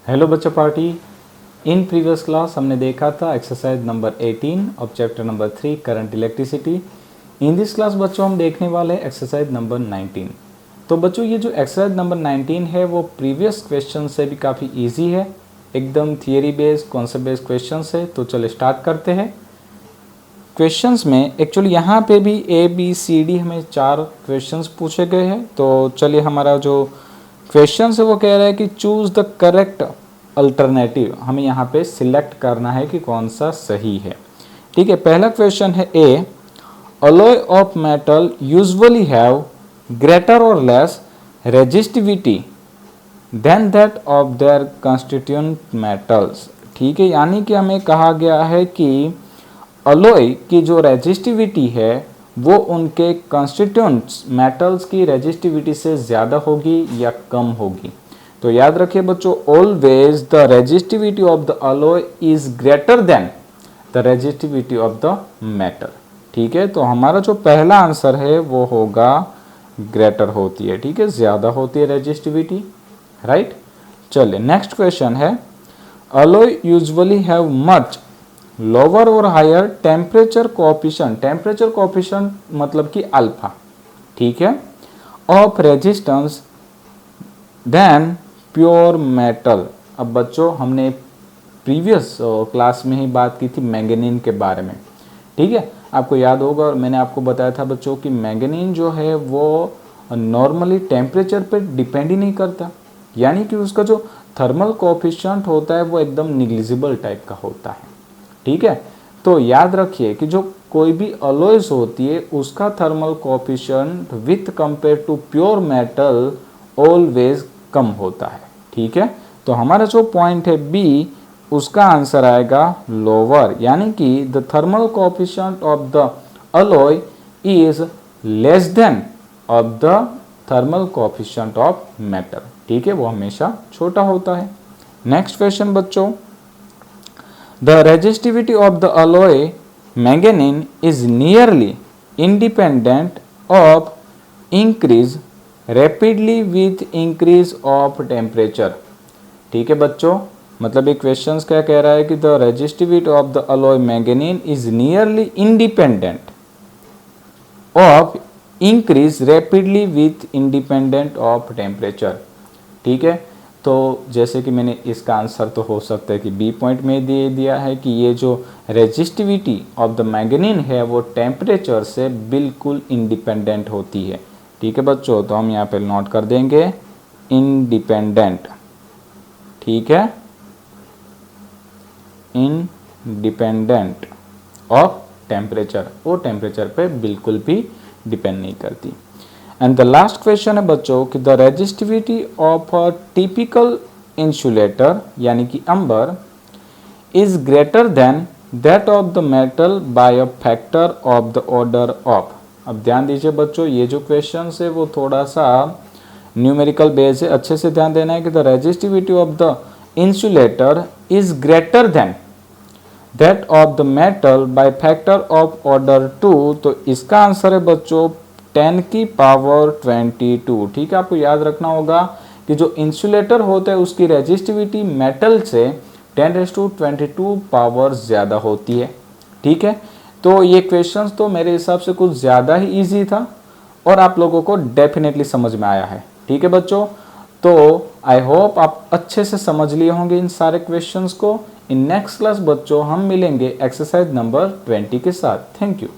Hello बच्चों party. In previous class हमने देखा था exercise number 18 of chapter number 3 current electricity. In this class बच्चों हम देखने वाले हैं एक्सरसाइज नंबर 19। तो बच्चों ये जो एक्सरसाइज नंबर 19 है वो प्रीवियस क्वेश्चन से भी काफ़ी इजी है, एकदम theory based concept based question है। तो चलिए स्टार्ट करते हैं। क्वेश्चंस में एक्चुअली यहाँ पे भी ABCD हमें 4 क्वेश्चंस पूछे गए हैं। तो चलिए हमारा जो क्वेश्चन है वो कह रहा है कि चूज द करेक्ट अल्टरनेटिव, हमें यहाँ पे सिलेक्ट करना है कि कौन सा सही है। ठीक है, पहला क्वेश्चन है a, alloy of metal usually have greater और less resistivity than that of their constituent metals. ठीक है, यानी कि हमें कहा गया है कि अलॉय की जो रेजिस्टिविटी है वो उनके कंस्टिट्यूएंट्स मेटल्स की रेजिस्टिविटी से ज़्यादा होगी या कम होगी। तो याद रखिए बच्चों, always the resistivity of the alloy is greater then the resistivity of the metal. ठीक है, तो हमारा जो पहला आंसर है वो होगा ग्रेटर होती है। ठीक है, ज़्यादा होती है रेजिस्टिविटी, राइट। चलिए नेक्स्ट क्वेश्चन है, alloy usually have much lower और higher temperature coefficient. Temperature coefficient मतलब कि अल्फा, ठीक है, of resistance than pure metal. अब बच्चों हमने प्रीवियस क्लास में ही बात की थी मैंगनीन के बारे में। ठीक है, आपको याद होगा और मैंने आपको बताया था बच्चों कि मैंगनीन जो है वो नॉर्मली टेम्परेचर पे डिपेंड ही नहीं करता, यानी कि उसका जो थर्मल कोएफिशिएंट होता है वो एकदम निग्लिजिबल टाइप का होता है। ठीक है, तो याद रखिए कि जो कोई भी अलॉयज होती है उसका thermal coefficient with compare to pure metal always कम होता है। ठीक है, तो हमारा जो पॉइंट है बी, उसका आंसर आएगा लोअर, यानी कि the thermal coefficient of the alloy is less than of the thermal coefficient of metal. ठीक है, वो हमेशा छोटा होता है। नेक्स्ट क्वेश्चन बच्चों, the resistivity of the alloy manganese is nearly independent of increase rapidly with increase of temperature। ठीक है बच्चों, मतलब ये क्वेश्चंस क्या कह रहा है कि the resistivity of the alloy manganese is nearly independent of increase rapidly with independent of temperature। ठीक है, तो जैसे कि मैंने इसका आंसर तो हो सकता है कि बी पॉइंट में दे दिया है कि ये जो रेजिस्टिविटी ऑफ द मैंगनीन है वो टेम्परेचर से बिल्कुल इंडिपेंडेंट होती है। ठीक है बच्चों, तो हम यहाँ पे नोट कर देंगे इंडिपेंडेंट। ठीक है, इंडिपेंडेंट ऑफ टेम्परेचर, वो टेम्परेचर पे बिल्कुल भी डिपेंड नहीं करती। एंड द लास्ट क्वेश्चन है बच्चों कि the resistivity of a typical insulator यानी कि amber is greater than that of the metal by a factor of the order of. अब ध्यान दीजिए बच्चों, ये जो क्वेश्चन है वो थोड़ा सा न्यूमेरिकल बेस है, अच्छे से ध्यान देना है कि the resistivity of the insulator is greater than that of the metal by factor of order 2। तो इसका आंसर है बच्चों 10 की पावर 22। ठीक है, आपको याद रखना होगा कि जो इंसुलेटर होता है उसकी रेजिस्टिविटी मेटल से 10⁻22 पावर ज़्यादा होती है। ठीक है, तो ये क्वेश्चंस तो मेरे हिसाब से कुछ ज़्यादा ही इजी था और आप लोगों को डेफिनेटली समझ में आया है। ठीक है बच्चों, तो आई होप आप अच्छे से समझ लिए होंगे इन सारे क्वेश्चंस को। इन नेक्स्ट क्लास बच्चों हम मिलेंगे एक्सरसाइज नंबर 20 के साथ। Thank you.